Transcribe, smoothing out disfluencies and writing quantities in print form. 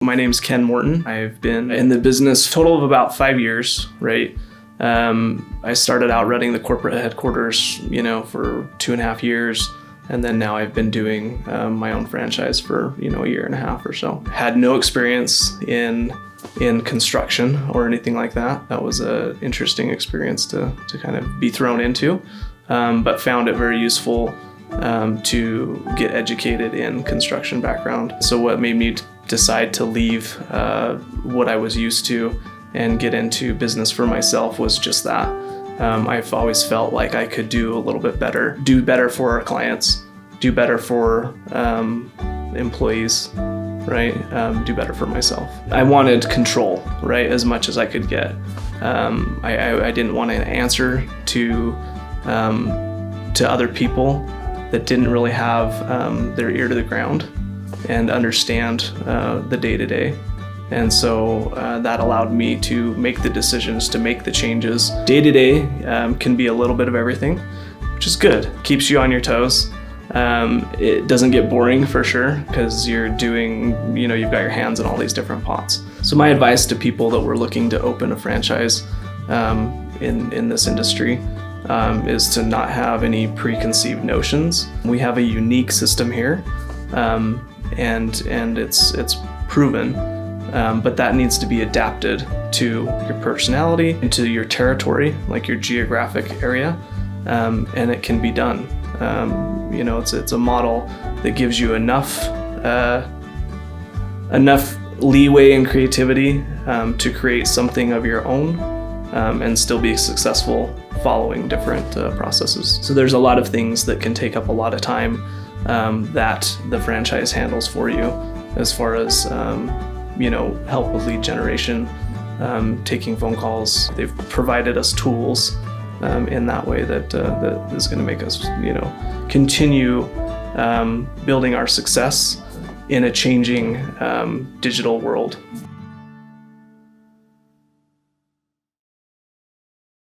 my name's Ken Morton. I've been in the business total of about 5 years, right? I started out running the corporate headquarters, for 2.5 years. And then now I've been doing my own franchise for, a 1.5 years or so. Had no experience in construction or anything like that. That was an interesting experience to kind of be thrown into, but found it very useful to get educated in construction background. So what made me decide to leave what I was used to and get into business for myself was just that. I've always felt like I could do a little bit better, do better for our clients, do better for employees, right? Do better for myself. I wanted control, right, as much as I could get. I didn't want to answer to other people that didn't really have their ear to the ground and understand the day-to-day. And so that allowed me to make the decisions, to make the changes. Day-to-day can be a little bit of everything, which is good. Keeps you on your toes. It doesn't get boring for sure, because you're doing, you've got your hands in all these different pots. So my advice to people that were looking to open a franchise in this industry is to not have any preconceived notions. We have a unique system here, and it's proven, but that needs to be adapted to your personality, into your territory, like your geographic area, and it can be done. It's a model that gives you enough leeway and creativity to create something of your own and still be successful following different processes. So there's a lot of things that can take up a lot of time that the franchise handles for you, as far as help with lead generation, taking phone calls. They've provided us tools in that way that is going to make us, continue building our success in a changing digital world.